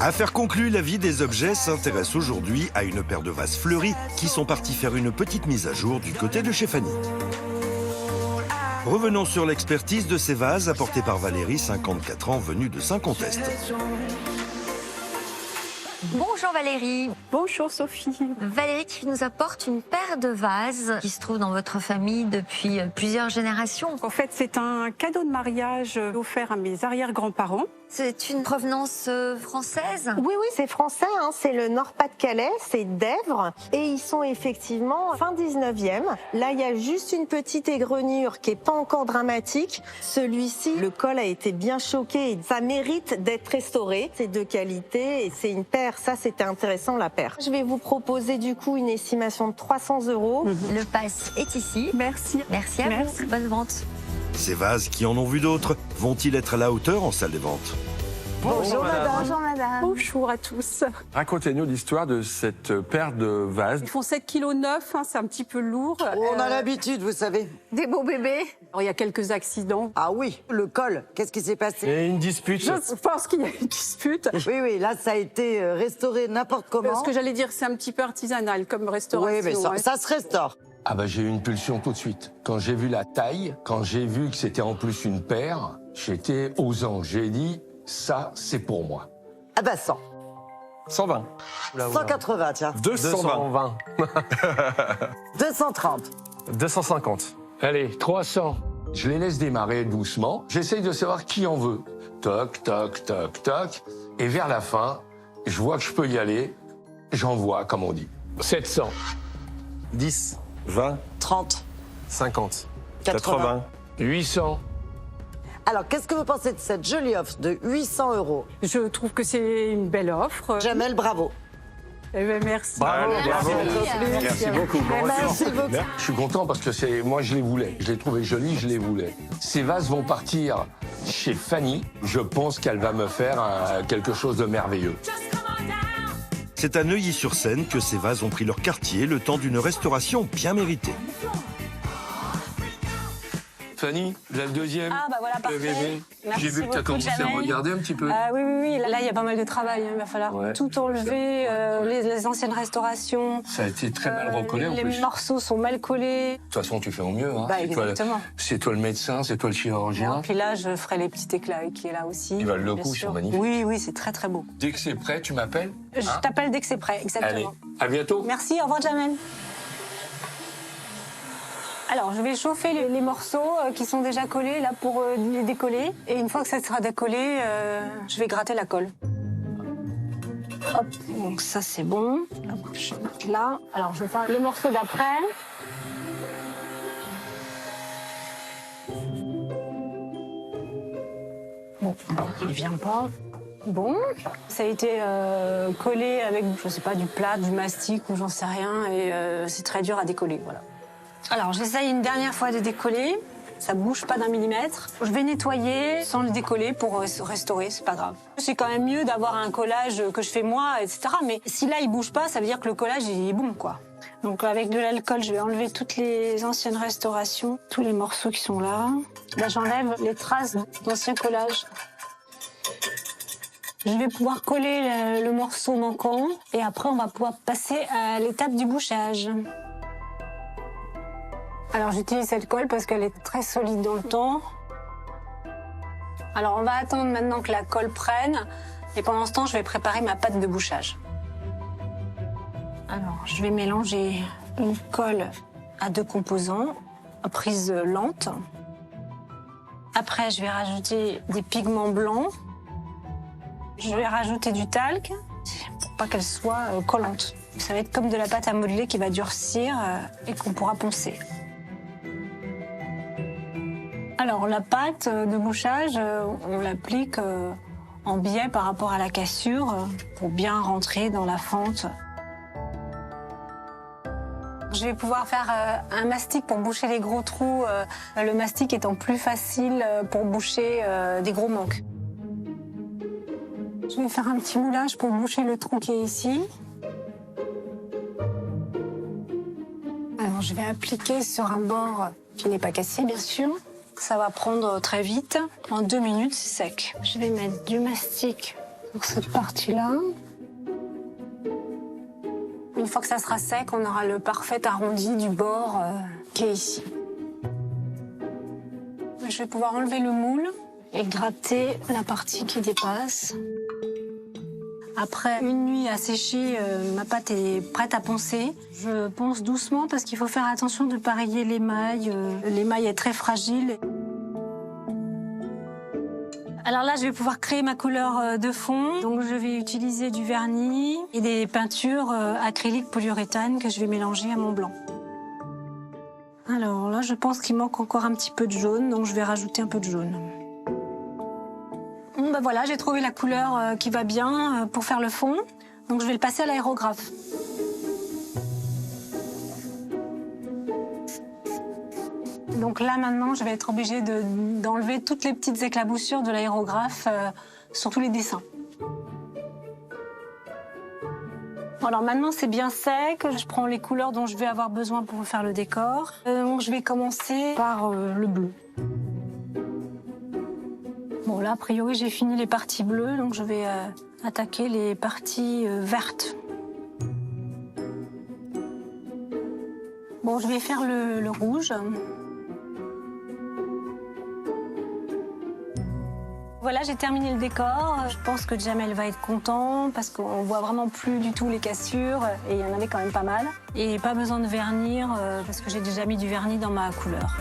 Affaire conclue, la vie des objets s'intéresse aujourd'hui à une paire de vases fleuris qui sont partis faire une petite mise à jour du côté de chez Fanny. Revenons sur l'expertise de ces vases apportés par Valérie, 54 ans, venue de Saint-Contest. Bonjour Valérie. Bonjour Sophie. Valérie qui nous apporte une paire de vases qui se trouve dans votre famille depuis plusieurs générations. En fait, c'est un cadeau de mariage offert à mes arrière-grands-parents. C'est une provenance française? Oui, c'est français, hein, c'est le Nord-Pas-de-Calais, c'est d'Èvres, et ils sont effectivement fin 19e. Là, il y a juste une petite égrenure qui est pas encore dramatique. Celui-ci, le col a été bien choqué, et ça mérite d'être restauré. C'est de qualité et c'est une paire, ça c'était intéressant la paire. Je vais vous proposer du coup une estimation de 300 €. Le pass est ici. Merci. Merci à vous. Bonne vente. Ces vases qui en ont vu d'autres, vont-ils être à la hauteur en salle des ventes? Bonjour madame. Bonjour madame. Bonjour à tous. Racontez-nous l'histoire de cette paire de vases. Ils font 7,9 kg, hein, c'est un petit peu lourd. On a l'habitude, vous savez. Des beaux bébés. Alors, il y a quelques accidents. Ah oui, le col, qu'est-ce qui s'est passé? Et une dispute. Je pense qu'il y a une dispute. Oui, là, ça a été restauré n'importe comment. Ce que j'allais dire, c'est un petit peu artisanal comme restauration. Oui, mais ça se restaure. Ah bah j'ai eu une pulsion tout de suite. Quand j'ai vu la taille, quand j'ai vu que c'était en plus une paire, j'étais aux anges. J'ai dit, ça c'est pour moi. Ah bah 100. 120. 180, tiens. 220. 230. 250. Allez, 300. Je les laisse démarrer doucement. J'essaye de savoir qui en veut. Toc, toc, toc, toc. Et vers la fin, je vois que je peux y aller. J'envoie, comme on dit. 700. 10, 20, 30. 50, 80. 800. Alors, qu'est-ce que vous pensez de cette jolie offre de 800 €? Je trouve que c'est une belle offre. Jamel, bravo. Eh ben, merci. Bravo, bravo. Merci beaucoup. Bon Merci beaucoup. Je suis content parce que moi je les voulais. Je les trouvais jolis, je les voulais. Ces vases vont partir chez Fanny. Je pense qu'elle va me faire quelque chose de merveilleux. C'est à Neuilly-sur-Seine que ces vases ont pris leur quartier le temps d'une restauration bien méritée. Fanny, là le deuxième. Ah bah voilà, parfait. Bébé. Merci J'ai vu que tu as beaucoup, commencé à Jamel. regarder un petit peu. Ah oui. Là, il y a pas mal de travail. Il va falloir tout enlever, les anciennes restaurations. Ça a été très mal recollé en Les plus. morceaux sont mal collés. De toute façon, tu fais au mieux. Hein. Bah, C'est toi exactement. c'est toi le médecin, c'est toi le chirurgien. Puis là, je ferai les petits éclats qui est là aussi. Ils valent le bien coup, ils sûr. sont magnifiques. Oui, c'est très très beau. Dès que c'est prêt, tu m'appelles. Je t'appelle dès que c'est prêt, Allez, exactement. à bientôt. Merci, au revoir Jamel. Alors, je vais chauffer les morceaux qui sont déjà collés là pour les décoller. Et une fois que ça sera décollé, je vais gratter la colle. Hop, donc ça c'est bon. Hop, je vais mettre là. Alors, je vais faire le morceau d'après. Bon, il vient pas. Bon, ça a été collé avec, je sais pas, du plâtre, du mastic ou j'en sais rien. Et c'est très dur à décoller, voilà. Alors, j'essaye une dernière fois de décoller. Ça bouge pas d'1 millimètre. Je vais nettoyer sans le décoller pour restaurer, c'est pas grave. C'est quand même mieux d'avoir un collage que je fais moi, etc. Mais si là, il bouge pas, ça veut dire que le collage, il est bon, quoi. Donc, avec de l'alcool, je vais enlever toutes les anciennes restaurations, tous les morceaux qui sont là. Là, j'enlève les traces d'anciens collages. Je vais pouvoir coller le morceau manquant et après, on va pouvoir passer à l'étape du bouchage. Alors j'utilise cette colle parce qu'elle est très solide dans le temps. Alors on va attendre maintenant que la colle prenne et pendant ce temps je vais préparer ma pâte de bouchage. Alors je vais mélanger une colle à 2 composants à prise lente. Après je vais rajouter des pigments blancs. Je vais rajouter du talc pour pas qu'elle soit collante. Ça va être comme de la pâte à modeler qui va durcir et qu'on pourra poncer. Alors la pâte de bouchage, on l'applique en biais par rapport à la cassure pour bien rentrer dans la fente. Je vais pouvoir faire un mastic pour boucher les gros trous, le mastic étant plus facile pour boucher des gros manques. Je vais faire un petit moulage pour boucher le trou qui est ici. Alors je vais appliquer sur un bord qui n'est pas cassé bien sûr. Ça va prendre très vite. En 2 minutes, c'est sec. Je vais mettre du mastic Pour cette partie-là. Une fois que ça sera sec, on aura le parfait arrondi du bord qui est ici. Je vais pouvoir enlever le moule et gratter la partie qui dépasse. Après une nuit à sécher, ma pâte est prête à poncer. Je ponce doucement parce qu'il faut faire attention de ne pas rayer l'émail. L'émail est très fragile. Alors là, je vais pouvoir créer ma couleur de fond. Donc je vais utiliser du vernis et des peintures acryliques polyuréthane que je vais mélanger à mon blanc. Alors là, je pense qu'il manque encore un petit peu de jaune, donc je vais rajouter un peu de jaune. Bon, ben voilà, j'ai trouvé la couleur qui va bien pour faire le fond. Donc je vais le passer à l'aérographe. Donc là, maintenant, je vais être obligée d'enlever toutes les petites éclaboussures de l'aérographe sur tous les dessins. Bon, alors maintenant, c'est bien sec. Je prends les couleurs dont je vais avoir besoin pour faire le décor. Donc je vais commencer par le bleu. Bon, là, a priori, j'ai fini les parties bleues, donc je vais attaquer les parties vertes. Bon, je vais faire le rouge. Voilà, j'ai terminé le décor. Je pense que Jamel va être content parce qu'on voit vraiment plus du tout les cassures et il y en avait quand même pas mal. Et pas besoin de vernir parce que j'ai déjà mis du vernis dans ma couleur.